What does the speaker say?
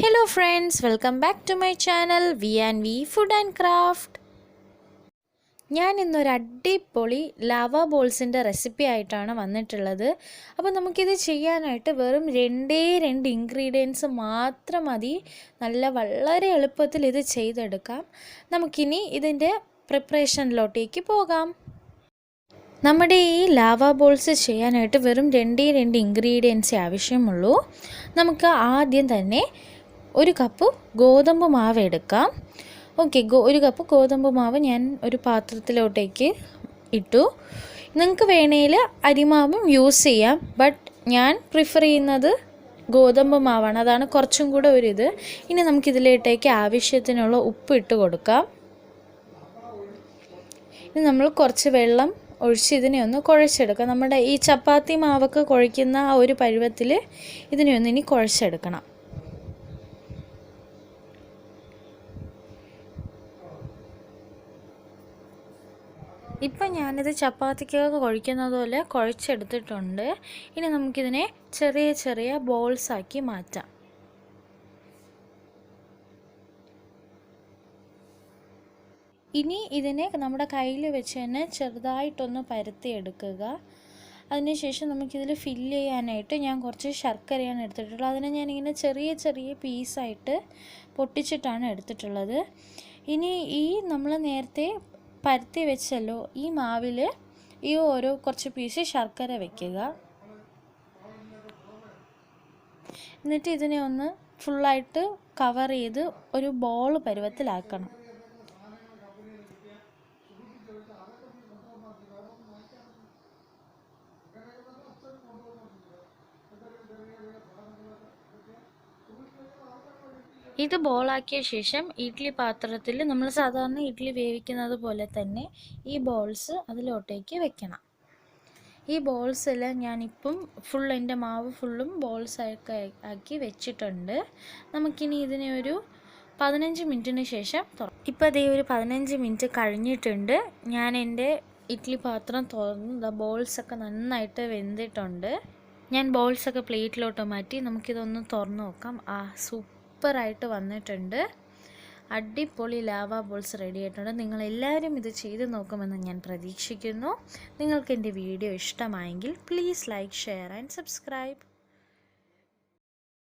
Hello friends, welcome back to my channel V&V Food and Craft. ഞാൻ ഇന്നൊരു അടിപൊളി lava ബോൾസിൻ്റെ recipe ആയിട്ടാണ് വന്നിട്ടുള്ളത്. അപ്പോൾ നമുക്കിത് ചെയ്യാനായിട്ട് വെറും രണ്ട് ഇൻഗ്രീഡിയൻസ് മാത്രം മതി. വളരെ എളുപ്പത്തിൽ ഇത് ചെയ്തെടുക്കാം. നമുക്കിനി ഇതിൻ്റെ പ്രിപ്പറേഷനിലോട്ടേക്ക് പോകാം. നമ്മുടെ ഈ ലാവ ബോൾസ് ചെയ്യാനായിട്ട് വെറും രണ്ട് ഇൻഗ്രീഡിയൻസേ ആവശ്യമുള്ളൂ. നമുക്ക് ആദ്യം തന്നെ ഒരു കപ്പ് ഗോതമ്പ് മാവ് എടുക്കാം. ഓക്കെ, ഒരു കപ്പ് ഗോതമ്പ് മാവ് ഞാൻ ഒരു പാത്രത്തിലോട്ടേക്ക് ഇട്ടു. നിങ്ങൾക്ക് വേണമെങ്കിൽ അരിമാവും യൂസ് ചെയ്യാം, ബട്ട് ഞാൻ പ്രിഫർ ചെയ്യുന്നത് ഗോതമ്പ് മാവാണ്. അതാണ് കുറച്ചും കൂടെ ഒരിത്. ഇനി നമുക്കിതിലേട്ടേക്ക് ആവശ്യത്തിനുള്ള ഉപ്പ് ഇട്ട് കൊടുക്കാം. ഇനി നമ്മൾ കുറച്ച് വെള്ളം ഒഴിച്ച് ഇതിനെ ഒന്ന് കുഴച്ചെടുക്കാം. നമ്മുടെ ഈ ചപ്പാത്തി മാവൊക്കെ കുഴയ്ക്കുന്ന ആ ഒരു പരുവത്തിൽ ഇതിനെ ഒന്ന് ഇനി കുഴച്ചെടുക്കണം. ഇപ്പം ഞാനിത് ചപ്പാത്തിക്കൊക്കെ കുഴയ്ക്കുന്നത് പോലെ കുഴച്ചെടുത്തിട്ടുണ്ട്. ഇനി നമുക്കിതിനെ ചെറിയ ചെറിയ ബോൾസാക്കി മാറ്റാം. ഇനി ഇതിനെ നമ്മുടെ കയ്യിൽ വെച്ച് തന്നെ ചെറുതായിട്ടൊന്ന് പരത്തിയെടുക്കുക. അതിനുശേഷം നമുക്കിതിൽ ഫില്ല് ചെയ്യാനായിട്ട് ഞാൻ കുറച്ച് ശർക്കരയാണ് എടുത്തിട്ടുള്ളത്. അതിനെ ഞാനിങ്ങനെ ചെറിയ ചെറിയ പീസായിട്ട് പൊട്ടിച്ചിട്ടാണ് എടുത്തിട്ടുള്ളത്. ഇനി ഈ നമ്മൾ നേരത്തെ പരത്തി വെച്ചല്ലോ ഈ മാവിൽ ഈ ഓരോ കുറച്ച് പീസ് ശർക്കര വയ്ക്കുക. എന്നിട്ട് ഇതിനെ ഒന്ന് ഫുള്ളായിട്ട് കവർ ചെയ്ത് ഒരു ബോൾ പരുവത്തിലാക്കണം. ഇത് ബോളാക്കിയ ശേഷം ഇഡ്ഡലി പാത്രത്തിൽ നമ്മൾ സാധാരണ ഇഡ്ഡലി വേവിക്കുന്നത് പോലെ തന്നെ ഈ ബോൾസ് അതിലോട്ടേക്ക് വെക്കണം. ഈ ബോൾസ് എല്ലാം ഞാനിപ്പം എൻ്റെ മാവ് ഫുള്ളും ബോൾസൊക്കെ ആക്കി വെച്ചിട്ടുണ്ട്. നമുക്കിനി ഇതിനെ ഒരു 15 മിനിറ്റിന് ശേഷം ഇപ്പോൾ അതേ ഒരു 15 മിനിറ്റ് കഴിഞ്ഞിട്ടുണ്ട്. ഞാൻ എൻ്റെ ഇഡ്ഡലി പാത്രം തുറന്ന് ബോൾസൊക്കെ നന്നായിട്ട് വെന്തിട്ടുണ്ട്. ഞാൻ ബോൾസൊക്കെ പ്ലേറ്റിലോട്ട് മാറ്റി നമുക്കിതൊന്ന് തുറന്ന് നോക്കാം. സൂപ്പറായിട്ട് വന്നിട്ടുണ്ട്. അടിപൊളി ലാവ ബോൾസ് റെഡി ആയിട്ടുണ്ട്. നിങ്ങളെല്ലാവരും ഇത് ചെയ്ത് നോക്കുമെന്ന് ഞാൻ പ്രതീക്ഷിക്കുന്നു. നിങ്ങൾക്ക് എൻ്റെ വീഡിയോ ഇഷ്ടമായെങ്കിൽ please like, share and subscribe.